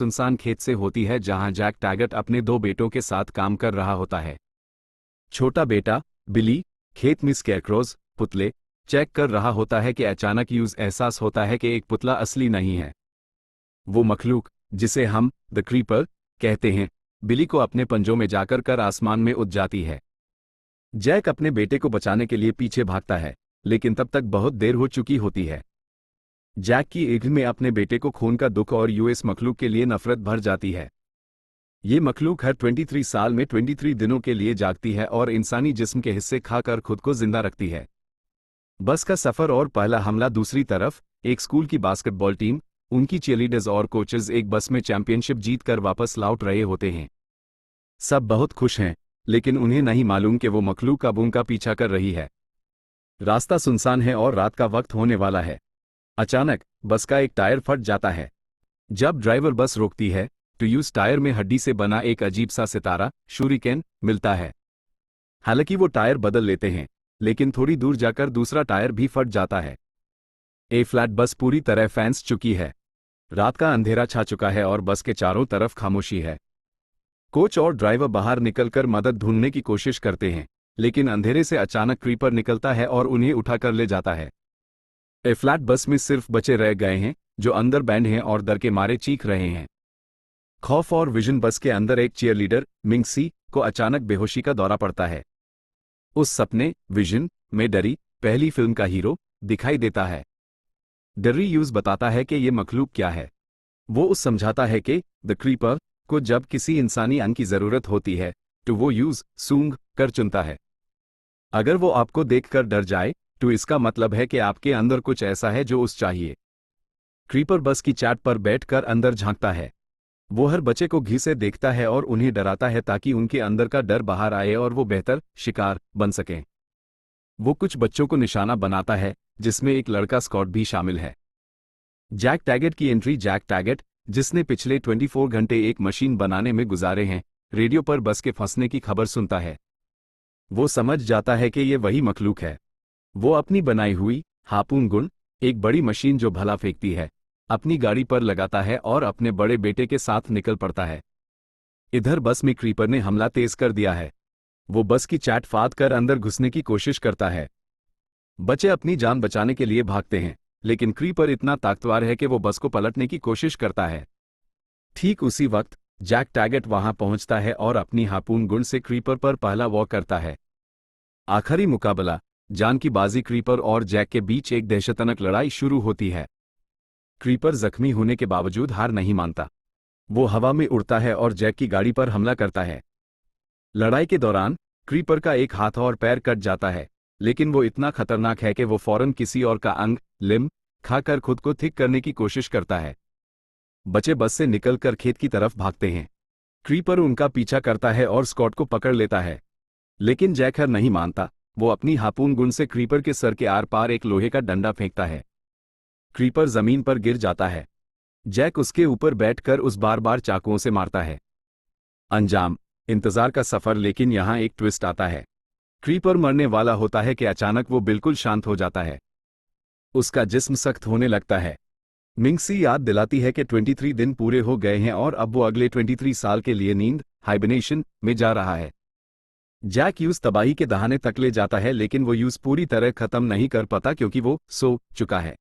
सुनसान खेत से होती है जहां जैक टैगट अपने दो बेटों के साथ काम कर रहा होता है। छोटा बेटा बिली खेत में स्कैरक्रोज पुतले चेक कर रहा होता है कि अचानक यूज एहसास होता है कि एक पुतला असली नहीं है। वो मखलूक जिसे हम द क्रीपर कहते हैं बिली को अपने पंजों में जाकर कर आसमान में उड़ जाती है। जैक अपने बेटे को बचाने के लिए पीछे भागता है, लेकिन तब तक बहुत देर हो चुकी होती है। जैक की ईद में अपने बेटे को खून का दुख और यूएस मखलूक के लिए नफरत भर जाती है। ये मखलूक हर 23 साल में 23 दिनों के लिए जागती है और इंसानी जिस्म के हिस्से खाकर खुद को जिंदा रखती है। बस का सफर और पहला हमला दूसरी तरफ एक स्कूल की बास्केटबॉल टीम, उनकी चीयरलीडर्स और कोचेज एक बस में चैंपियनशिप जीत कर वापस लौट रहे होते हैं। सब बहुत खुश हैं, लेकिन उन्हें नहीं मालूम कि वो मखलूक अब उनका पीछा कर रही है। रास्ता सुनसान है और रात का वक्त होने वाला है। अचानक बस का एक टायर फट जाता है। जब ड्राइवर बस रोकती है तो यूज टायर में हड्डी से बना एक अजीब सा सितारा शूरिकेन मिलता है। हालांकि वो टायर बदल लेते हैं, लेकिन थोड़ी दूर जाकर दूसरा टायर भी फट जाता है। ए फ्लैट बस पूरी तरह फैंस चुकी है। रात का अंधेरा छा चुका है और बस के चारों तरफ खामोशी है। कोच और ड्राइवर बाहर निकलकर मदद ढूंढने की कोशिश करते हैं, लेकिन अंधेरे से अचानक क्रीपर निकलता है और उन्हें उठाकर ले जाता है। ए फ्लैट बस में सिर्फ बचे रह गए हैं जो अंदर बैंड हैं और डर के मारे चीख रहे हैं। खौफ और विजन बस के अंदर एक चीयरलीडर मिंगसी को अचानक बेहोशी का दौरा पड़ता है। उस सपने विजन में डरी पहली फिल्म का हीरो दिखाई देता है। डर्री यूज बताता है कि ये मखलूक क्या है। वो उस समझाता है कि द क्रीपर को जब किसी इंसानी अंग की जरूरत होती है तो वो यूज सूंघ कर चुनता है। अगर वो आपको देखकर डर जाए तो इसका मतलब है कि आपके अंदर कुछ ऐसा है जो उस चाहिए। क्रीपर बस की चाट पर बैठकर अंदर झांकता है। वो हर बच्चे को घी से देखता है और उन्हें डराता है ताकि उनके अंदर का डर बाहर आए और वो बेहतर शिकार बन सकें। वो कुछ बच्चों को निशाना बनाता है, जिसमें एक लड़का स्कॉट भी शामिल है। जैक टैगट की एंट्री जैक टैगट, जिसने पिछले 24 घंटे एक मशीन बनाने में गुजारे हैं, रेडियो पर बस के फंसने की खबर सुनता है। वो समझ जाता है कि ये वही मखलूक है। वो अपनी बनाई हुई हार्पून गुण, एक बड़ी मशीन जो भला फेंकती है, अपनी गाड़ी पर लगाता है और अपने बड़े बेटे के साथ निकल पड़ता है। इधर बस में क्रीपर ने हमला तेज कर दिया है। वो बस की चाट फाड़ कर अंदर घुसने की कोशिश करता है। बच्चे अपनी जान बचाने के लिए भागते हैं, लेकिन क्रीपर इतना ताकतवर है कि वो बस को पलटने की कोशिश करता है। ठीक उसी वक्त जैक टैगट वहां पहुंचता है और अपनी हार्पून गुण से क्रीपर पर पहला वॉर करता है। आखिरी मुकाबला जान की बाजी क्रीपर और जैक के बीच एक दहशतनाक लड़ाई शुरू होती है। क्रीपर जख्मी होने के बावजूद हार नहीं मानता। वो हवा में उड़ता है और जैक की गाड़ी पर हमला करता है। लड़ाई के दौरान क्रीपर का एक हाथ और पैर कट जाता है, लेकिन वो इतना खतरनाक है कि वो फौरन किसी और का अंग लिम्ब खाकर खुद को ठीक करने की कोशिश करता है। बच्चे बस से निकलकर खेत की तरफ भागते हैं। क्रीपर उनका पीछा करता है और स्कॉट को पकड़ लेता है, लेकिन जैक हार नहीं मानता। वो अपनी हार्पून गुण से क्रीपर के सर के आर पार एक लोहे का डंडा फेंकता है। क्रीपर जमीन पर गिर जाता है। जैक उसके ऊपर बैठकर उस बार बार चाकुओं से मारता है। अंजाम इंतजार का सफर, लेकिन यहां एक ट्विस्ट आता है। क्रीपर मरने वाला होता है कि अचानक वो बिल्कुल शांत हो जाता है। उसका जिस्म सख्त होने लगता है। मिंगसी याद दिलाती है कि 23 दिन पूरे हो गए हैं और अब वो अगले 23 साल के लिए नींद हाइबरनेशन में जा रहा है। जैक यूज तबाही के दहाने तक ले जाता है, लेकिन वो यूज पूरी तरह खत्म नहीं कर पाता क्योंकि वो सो चुका है।